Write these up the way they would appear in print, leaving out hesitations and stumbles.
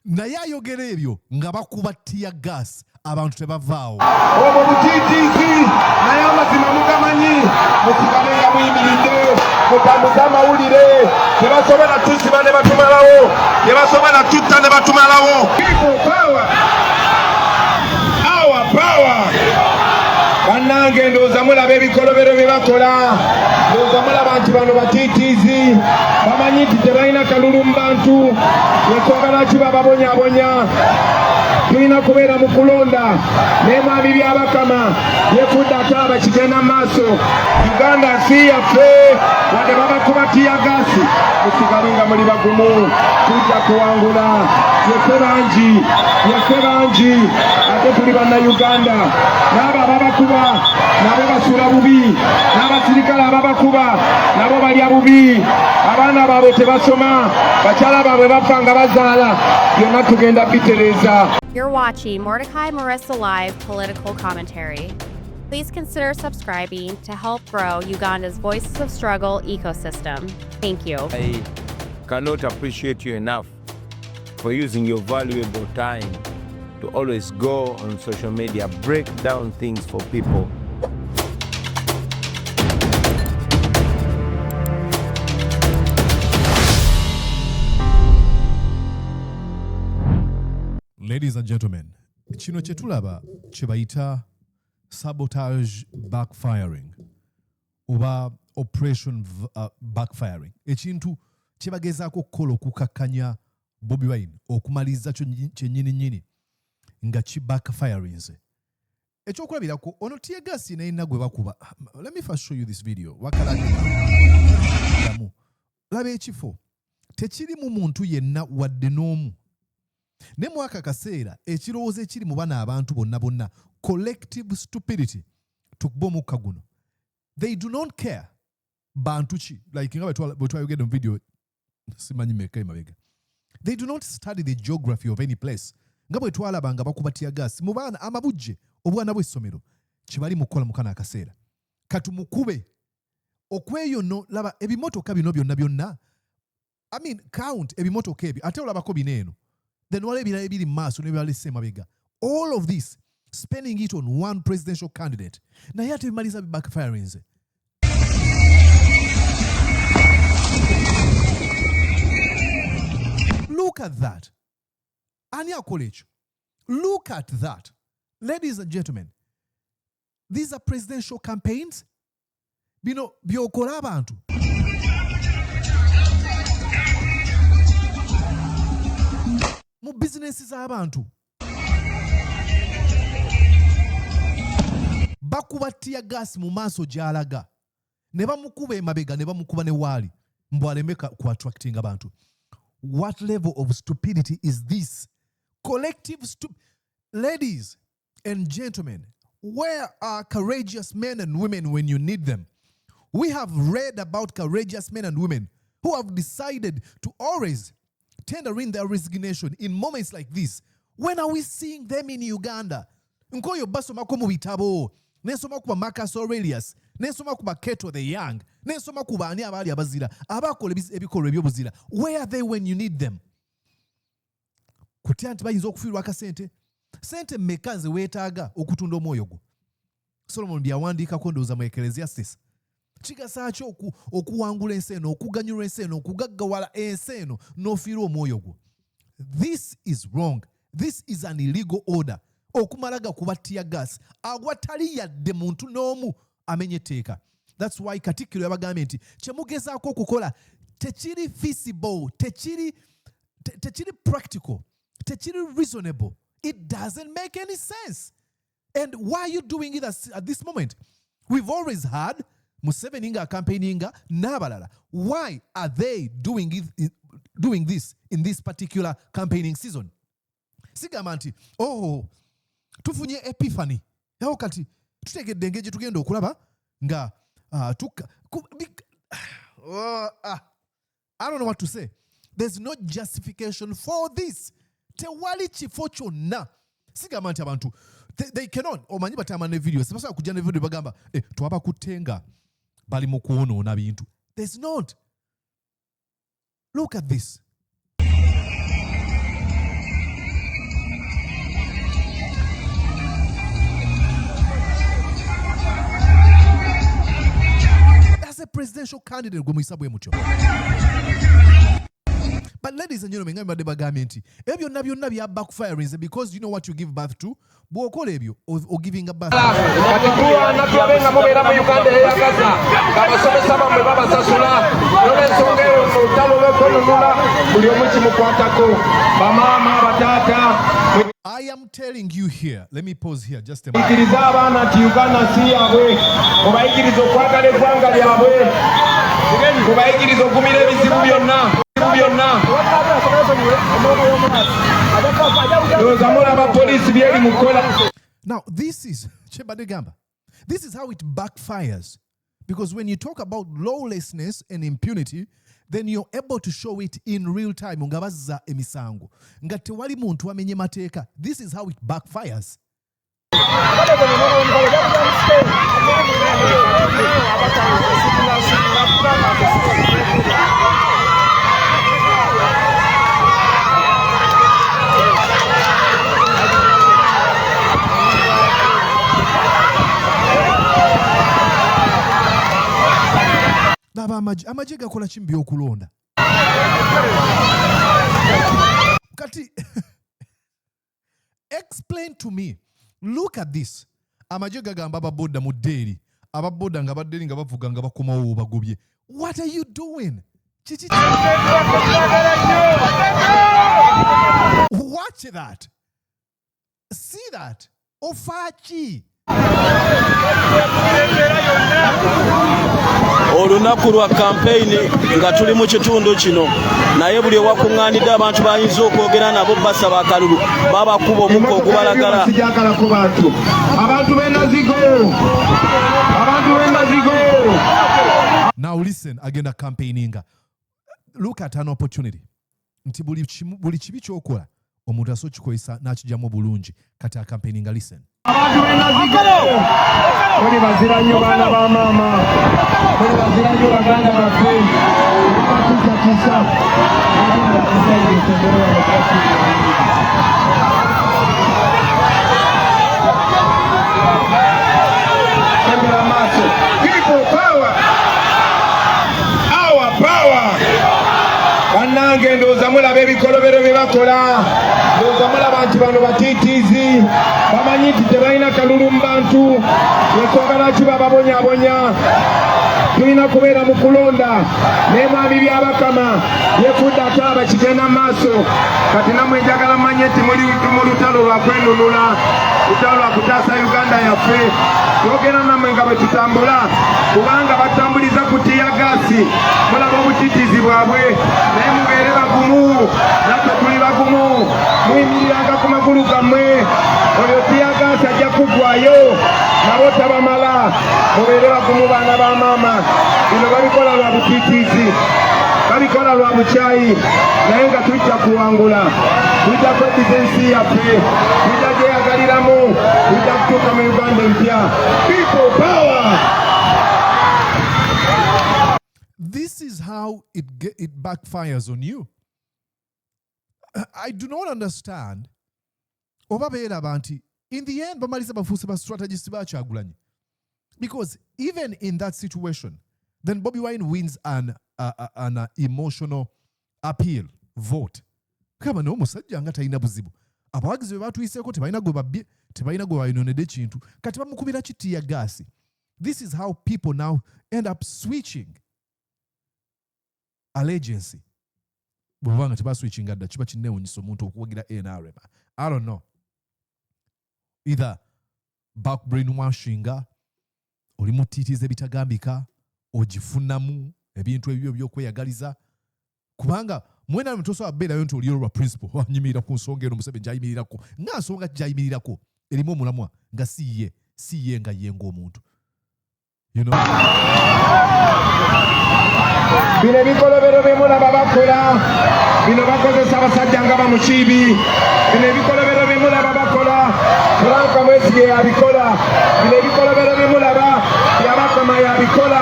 naye ayogera ebyo nga bakuba tear gas abantu tebavaawo. Obwo butiitiisi naye amazima mugamanyi musigale nga muyimiridde mutambuze amawulire tebasobola tusiba ne batumalawo tebasobola tutta ne batumalawo. Power bannange ndowooza mulaba ebikolobero bye bakola ndowooza mulaba nti bano batiitiizi bamanyi nti tebalina kalulu mu bantu yekwagala ki bababonyabonya. Tulina kubeera mu kulonda n'emwami byabakama yefudde ate abakigenda mu maaso. Uganda si yaffe wadde babakuba tiya gaasi musigale nga muli bagumu tujja kuwangula. Yeffe bangi ate tuli bannayuganda n'abo ababakuba nabo basuula bubi n'abasirikale ababakuba nabo balya bubi abaana baabwe tebasoma bakyala baabwe bafa nga bazaala byonna tugenda bitereeza. You're watching Mordecai Marissa Live Political Commentary. Please consider subscribing to help grow Uganda's Voices of Struggle ecosystem. Thank you. I cannot appreciate you enough for using your valuable time to always go on social media, break down things for people. Ladies and gentlemen, kino chetulaba chebayita sabotage backfiring oba operation backfiring. Ekintu chebagezaako kukola okukakkanya Bobi Wine okumaliza kyennyini nga ki backfirinze. Ekyokulabirako ono tear gas nayina gwe bakuba. Let me first show you this video. Laba ekifo tekirimu muntu yenna wadde n'omu. Ne mwaka kaseera ekirowoozo ekiri mu bana abantu bonna collective stupidity tukuba omukka guno. They do not care bantu ki like nga bwetwayogedde mu video simanyi meka emabega. They do not study the geography of any place. Nga bwe twalaba nga bakuba tear gas mu baana amabujje obwana bw'essomero kibali mu kukola mu kana akaseera. Katumukube okweyo no laba ebimotoka bino byonna. I mean count ebimotoka ebyo ate olabako bineeno. Then wale ebirala ebiri mu maaso n'ebirala emabega. All of this spending it on one presidential candidate. Naye ate bimaliza backfirinze. Look at that. Ani akola ekyo? Look at that. Ladies and gentlemen, these are presidential campaigns. Bino byokola abantu. Mu businesses z'abantu. Bakuba tear gas mu maaso gy'alaga. Ne bamukuba emabega ne bamukuba ne waali. Mbu aleme ku attracting abantu. What level of stupidity is this? Collective Ladies and gentlemen, where are courageous men and women when you need them? We have read about courageous men and women who have decided to always tender in their resignation in moments like this. When are we seeing them in Uganda? Nkoyo basoma ko mu bitabo. Nesoma kuba Marcus Aurelius. Nesoma kuba Keto the Young. Nesoma kuba ani abali abazira. Abakola ebikolwa ebyobuzira. Where are they when you need them? Kutya nti bayinza okufiirwa akasente. Sente mmeka ze weetaaga okutunda omwoyo gwo? Solomon byawandiikako ndowooza mu Ecclesiastes. Kigasa ki okuwangula ensi eno, okuganyulwa ensi eno, okugaggawala ensi eno n'ofiirwa omwoyo gwo? This is wrong. This is an illegal order. Okumalaga kuba tear gas awatali yadde muntu n'omu amenye etteeka. That's why Katikkiro yabagambye nti kyemugezaako okukola tekiri feasible, tekiri practical, tekiri reasonable. It doesn't make any sense. And why are you doing it at this moment? We've always had Museveni nga campaigninga n'abalala. Why are they doing this in this particular campaigning season? Sigamba nti tufunye epiphany. Yawo kati tutegedde engeri tugenda okulaba nga I don't know what to say. There's no justification for this. Tewali kifo kyonna. Sigamba nti abantu they cannot omanyi batama ne video sebasa kujja ne video bagamba twaba kutenga bali mu kuonoona bintu. There's not. Look at this. a presidential candidate gwe muyisa bwe mutyo. But ladies and gentlemen, ngambadde bagambye nti ebyo byonna bya backfiring because you know what you give birth to. Bw'okola ebyo or giving a birth. Kati tuwaana twabenga mubeera mu Uganda eyagaza ng'abasomesa bammwe babasasula n'olw'ensonga eyo mu lutalo lw'okwenunula buli omu kimukwatako bamaama bataata. I am telling you here, let me pause here just a moment. Bayigiriza abaana nti Uganda si yaabwe, mubayigiriza okwagala eggwanga lyabwe, mubayigiriza ogumira ebizibu byonna. Now this is this is how it backfires, because when you talk about lawlessness and impunity, then you're able to show it in real time. Ngabaza emisango nga tewali muntu amenye mateeka. This is how it backfires. Amagye gakola kimbi okulonda. Kati explain to me. Look at this. Amagye gagamba ababoda mu ddeeri. Ababoda nga baddeeri nga bavuga nga bakomawo bagobye. What are you doing? Watch that. See that. Ofachi. Olunaku lwa campaign nga tuli mu kitundu kino naye buli wakuŋŋaanidde abantu bayinza okwogera nabo basaba akalulu babakuba omukka ogubalagala. Now listen, agenda campaigning. Look at an opportunity. Nti buli kibi kyokola omuntu aso kikoyisa n'akijjamu bulungi kati campaigning. Listen. Abantu benazigo muli bazira nnyo baana ba maama, muli bazira nnyo baganda baffe, batukakisa tembera maaso. People power, our power. Bannange ndowooza mulaba ebikolobero bye bakola, ndowooza mulaba nti bano batiitiizi bamanyi nti tebalina kalulu mu bantu, ensonga ki bababonyaabonya. Tulina kubeera mu kulonda naye mwami byabakama yefudde ataaba kigenda mu maaso. Kati nammwe njagala mmanye nti muli mu lutalo lwa kwenunula, lutalo lwa kutaasa Uganda yaffe. Twogera nammwe nga bwe tutambula kubanga batambuliza ku tiyagaasi, mulaba obutiitiizi bwabwe naye mubeere bagumu, natwe tuli bagumu, muyimiriranga ku magulu gammwe. Oyo tiyagaasi ajja kuggwayo nabo tabamala, mubeere bagumu baana ba maama. Bino babikola lwa butiitiizi, babikola lwa bukyayi, naye nga tujja kuwangula, tujja kweddiza ensi yaffe, tujja gyeyagaliramu, tujja kutuuka mu Uganda empya. People power. This is how it backfires on you. I do not understand. Obabeera banti in the end bamaliza bafuuse ba strategist ba Kyagulanyi, because even in that situation then Bobi Wine wins an emotional appeal vote. Kama no musajja nga talina buzibu, abawagizi be batuyiseeko tebalina gwe babbye, tebalina gwe bayononedde kintu, kati bamukubira kitiya gaasi. This is how people now end up switching allegiance. Bw'obanga tebaswitchinga dda kiba kinneewunyisa omuntu okuwagira NRM. I don't know. Either back brainwashinga, oli mutiitiiza ebitagambika, ogifunamu ebintu ebyo by'okweyagaliza. Kubanga mwena mtosobola beerayo nti oliyo lwa principle, wanyimirira ku nsonga eno Museveni gy'ayimirirako. Nga nsonga gy'ayimirirako erimu omulamwa nga si ye nga ye ng'omuntu. You know? Bino ebikolobero bye mulaba bakola, bino bakozesa abasajja nga bamukiibi. Bino ebikolobero bye mulaba bakola, Franka Mwesige yabikola. Bino ebikolobero bye mulaba Byabakama yabikola.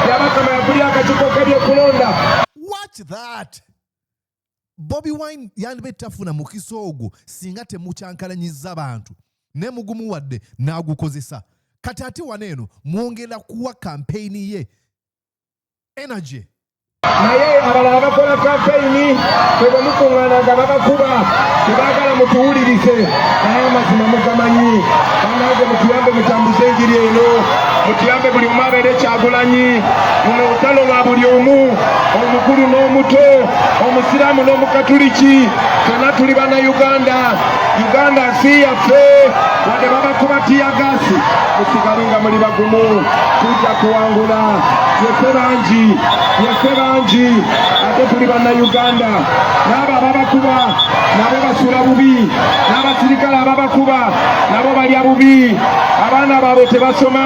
Byabakama yagulya akakiiko k'ebyokulonda. Watch that. Bobi Wine yandibe tafuna mukisa ogwo singa temukyankalanyiza bantu. Ne mugumu wadde n'agukozesa. Kati ate waneeno mwongera kuwa campaign ye energy. naye abalala bakola kampeyini bwe bamukuŋŋaanaga babakuba tebaagala mutuwulirize naye amazima mugamanyi banange mutuyambe mutambuze enjiri eno mutuyambe buli omu abeere Kyagulanyi luno olutalo lwa buli omu omukulu n'omuto omusiraamu n'omukatuliki fenna tuli bannayuganda uganda nsi yaffe wadde babakuba tiyagaasi musigale nga muli bagumu tujja kuwangula yeffe bangi ate tuli bannayuganda n'abo ababakuba nabo basula bubi n'abasirikale ababakuba nabo balya bubi abaana baabwe tebasoma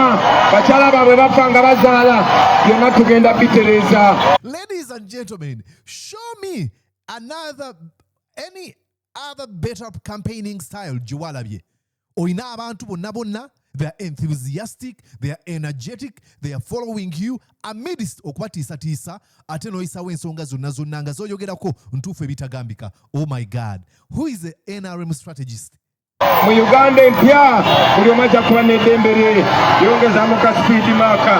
bakyala baabwe bafa nga bazaala byonna tugenda bitereeza. Ladies and gentlemen, show me any other better campaigning style Jiwalabye. Oyina abantu bonna, they are enthusiastic, they are energetic, they are following you amidst okubatiisa ate noyisawo ensonga zonna nga zoyogerako ntuufu ebitagambika. Oh my God, who is the NRM strategist? Mu Uganda empya buli omu ajja kuba n'eddembe lye yongezaamu ka sipiidi maaka.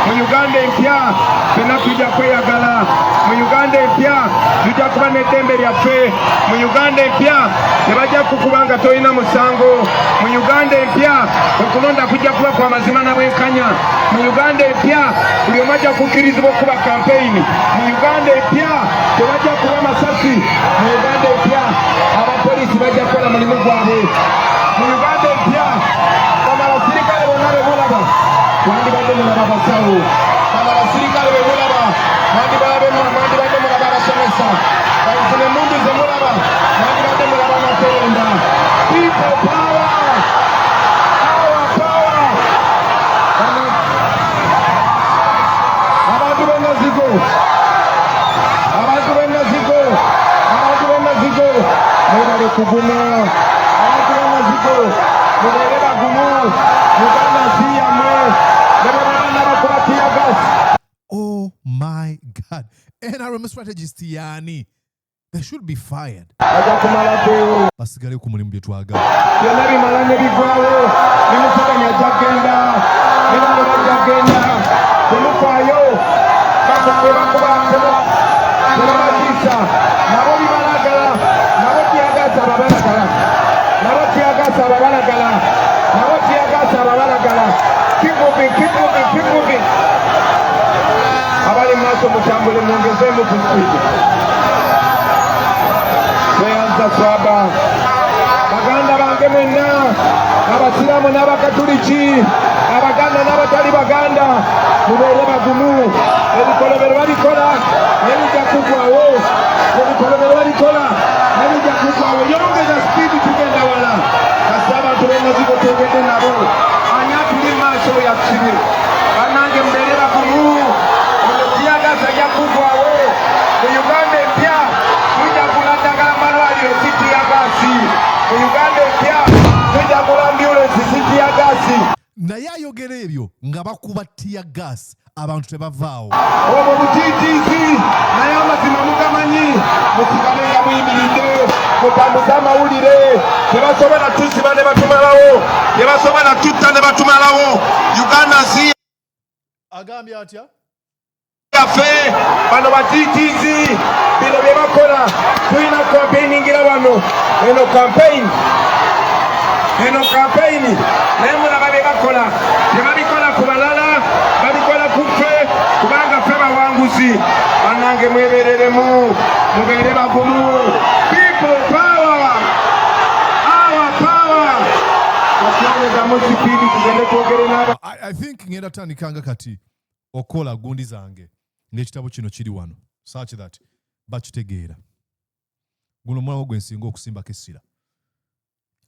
Mu Uganda empya fenna tujja kweyagala. Mu Uganda empya tujja kuba n'eddembe lyaffe. Mu Uganda empya tebajja kukuba nga tolina musango. Mu Uganda empya okulonda kujja kuba kwa mazima na bwenkanya. Mu Uganda empya buli omu ajja kukkirizibwa okuba kampeyini. Mu Uganda empya tebajja kuba masasi. Mu Uganda empya abapoliisi bajja kukola mulimu gwabwe. Mu Uganda empya kama abasirikale bonna be mulaba mwandibadde mulaba abasawo kama abasirikale be mulaba mwandibadde mulaba abasomesa kayizina emmundu ze mulaba mwandibadde mulaba amakerenda. People power, power. Abantu b'ennazigo mwebale kuguma. Oh my God. NRM strategist yani. They should be fired. Basigale ku mulimu bye twagala. Byonna bimala ne bivaawo bimuteganya gyagenda temufaayo tebabatiisa nabo bibalagala nabo tiyagaasa ababalagala. Keep moving. Abali maaso mutambule mwongezeemu ku sipiidi. Tweyanza swaba baganda bange mwenna abasiraamu n'abakatuliki abaganda n'abatali baganda mubeere bagumu. Ebikolobero babikola nebijja kugwawo. Yongeza sipiidi tugenda wala kasi abantu b'ennazigo twegende nabo ani atuli mu maaso yakibi bannange mubeere bagumu. Tiyagaasa ajja kugwawo. Mu Uganda empya tujja kulandagala malwaliro si tiyagaasi. Mu Uganda empya tujja kula ambulensi si tiyagaasi. Naye ayogera ebyo nga bakuba tiyagaasi abantu tebavaawo. Obwo butiitiizi naye amazima mugamanyi. Musigale nga muyimiridde mutambuze amawulire. Tebasobola tusiba ne batumalawo, tebasobola tutta ne batumalawo. Uganda nsi Agambye atya? yaffe bano batiitiizi bino bye bakola. Tulina campaigningira wano eno campaign naye mulaba bye bakola tebabikola ku balala babikola ku ffe kubanga ffe bawanguzi. Bannange mwebereremu mubeere bagumu. People power. I think ngenda tandikanga kati okola gundi zange ng'ekitabo kino kiri wano such that bakitegeera. Guno mulawo gwe nsinga okusimbako essira.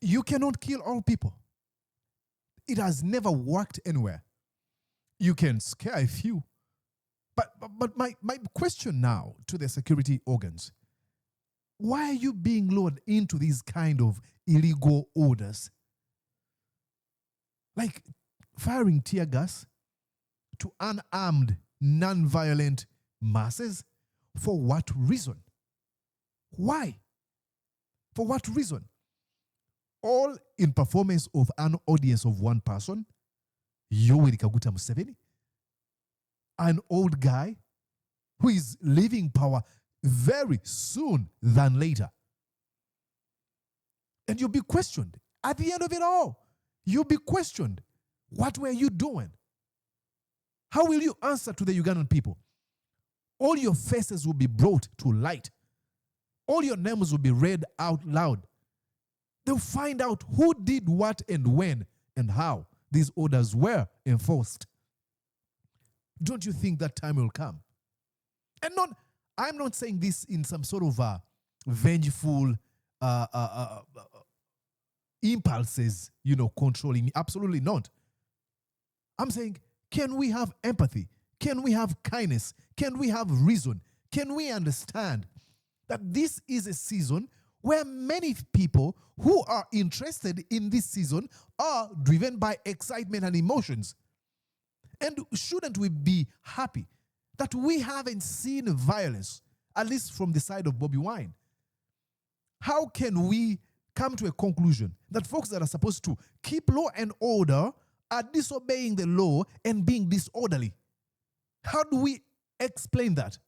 You cannot kill all people. It has never worked anywhere. You can scare a few. But my question now to the security organs, why are you being lured into these kind of illegal orders? Like firing tear gas to unarmed, non-violent masses? For what reason? Why? For what reason? All in performance of an audience of one person, Yoweri Kaguta Museveni, an old guy who is leaving power very soon than later. And you'll be questioned. At the end of it all, you'll be questioned. What were you doing? How will you answer to the Ugandan people? All your faces will be brought to light. All your names will be read out loud. They'll find out who did what and when and how these orders were enforced. Don't you think that time will come? And I'm not saying this in some sort of vengeful impulses, controlling me. Absolutely not. I'm saying, can we have empathy? Can we have kindness? Can we have reason? Can we understand that this is a season where many people who are interested in this season are driven by excitement and emotions? And shouldn't we be happy that we haven't seen violence, at least from the side of Bobi Wine? How can we come to a conclusion that folks that are supposed to keep law and order are disobeying the law and being disorderly? How do we explain that?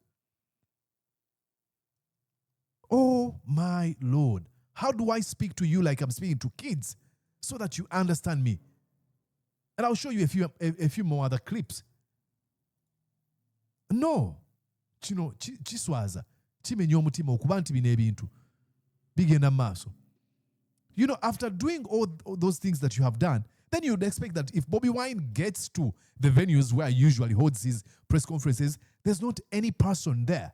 Oh my Lord, how do I speak to you like I'm speaking to kids so that you understand me? And I'll show you a few more other clips. No, chiswaza chimenya omutima okuba nti bino ebintu bigenda maaso. After doing all those things that you have done, then you'd expect that if Bobi Wine gets to the venues where he usually holds his press conferences, there's not any person there.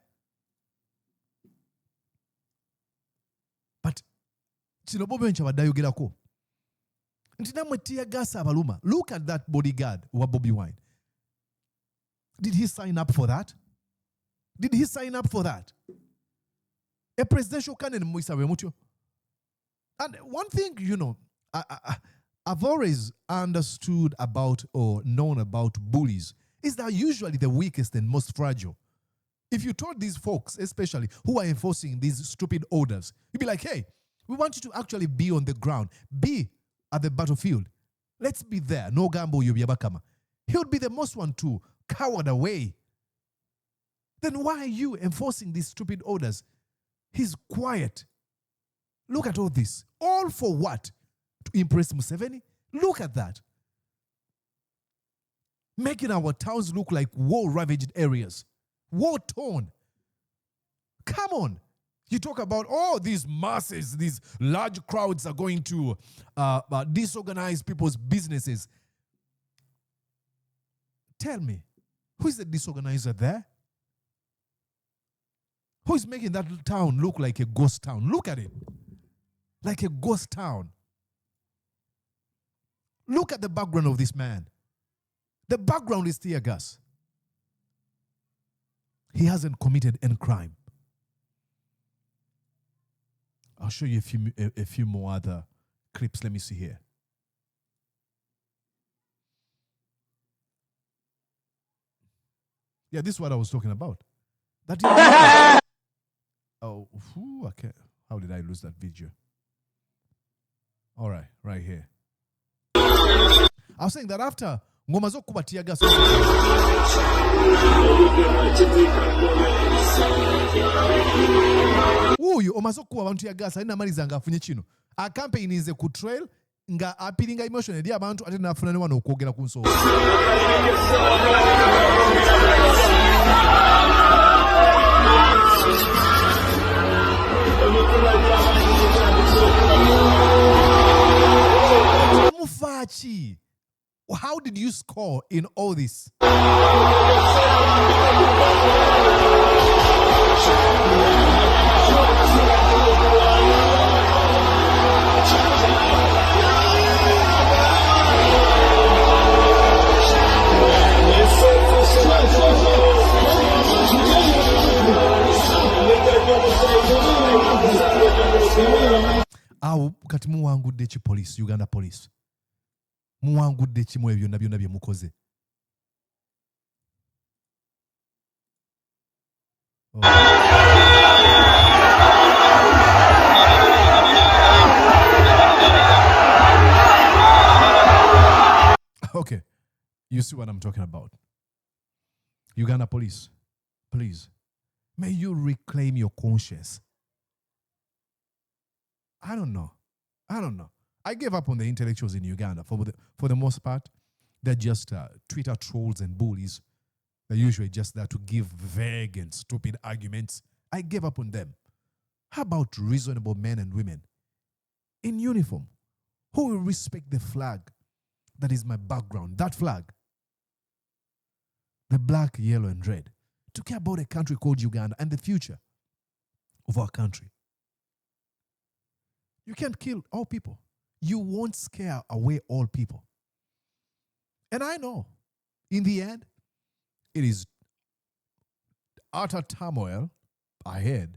But Bobi Wine chabadayogerako. Look at that bodyguard wa Bobi Wine. Did he sign up for that? Did he sign up for that? A presidential candidate. And one thing, I've always understood about or known about bullies is that usually the weakest and most fragile. If you told these folks, especially who are enforcing these stupid orders, you'd be like, hey, we want you to actually be on the ground, be at the battlefield. Let's be there. No gambo yobiyabakama. He would be the most one to coward away. Then why are you enforcing these stupid orders? He's quiet. Look at all this. All for what? To impress Museveni? Look at that. Making our towns look like war-ravaged areas. War-torn. Come on. You talk about, these masses, these large crowds are going to disorganize people's businesses. Tell me, who is the disorganizer there? Who is making that town look like a ghost town? Look at it. Like a ghost town. Look at the background of this man. The background is tear gas. He hasn't committed any crime. I'll show you a few more other clips. Let me see here. Yeah, this is what I was talking about. That okay. How did I lose that video? All right, right here. I was saying that after ngoma zo kuba tear gas, uyu omaze okuba abantu tear gas alina amaliza nga afunye kino. A campaign is a kutrail nga apiringa emotion eri abantu ate nafuna ne wano okwogera ku nsonga. Mufachi, how did you score in all this? Kati muwangudde ki police, Uganda police? Muwangudde ki mu ebyo byonna bye mukoze? Okay, you see what I'm talking about. Uganda police, Please, may you reclaim your conscience. I don't know. I gave up on the intellectuals in Uganda. For the most part, they're just Twitter trolls and bullies. They're usually just there to give vague and stupid arguments. I gave up on them. How about reasonable men and women in uniform who will respect the flag that is my background, that flag, the black, yellow, and red, to care about a country called Uganda and the future of our country? You can't kill all people. You won't scare away all people. And I know, in the end, it is utter turmoil ahead.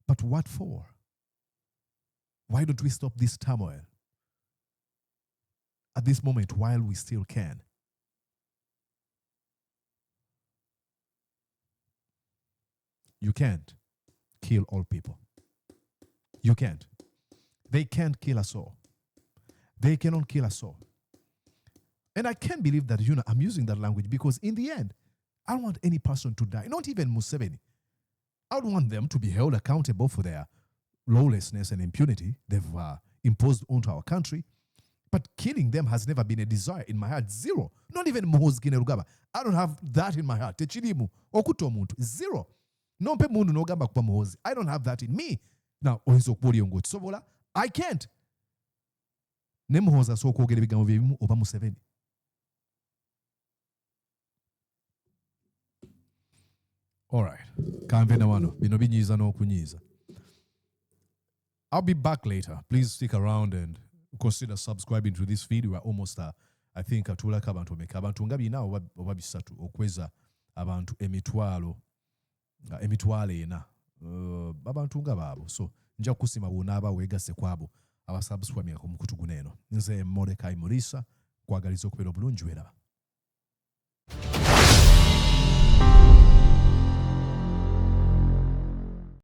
But what for? Why don't we stop this turmoil at this moment while we still can? You can't kill all people. You can't. They can't kill us all. They cannot kill us all. And I can't believe that, I'm using that language because in the end, I don't want any person to die, not even Museveni. I would want them to be held accountable for their lawlessness and impunity they've imposed onto our country. But killing them has never been a desire in my heart. Zero. Not even Muhoozi Kainerugaba. I don't have that in my heart. Techirimu. Okuta omuntu. Zero. Nompe mundu n'ogamba kuba Muhoozi. I don't have that in me. Now, oyinza okubuulira ng'okisobola. I can't. Ne Muhoozi asooka okwogera ebigambo bye bimu oba Museveni. All right. Kanve na wano. Bino binyiiza n'okunyiiza. I'll be back later. Please stick around and consider subscribing to this feed. We're almost, I think, atulako abantu omeka. Abantu nga bina oba bisatu okweza abantu emitwalo ena. Abantu nga baabo. So, nja kusima bw'onaaba weegasse kwabo abasubscribing ku mukutu guno eno. Nze Mordecai Mulisa, kwagaliza okubeera obulungi weeraba.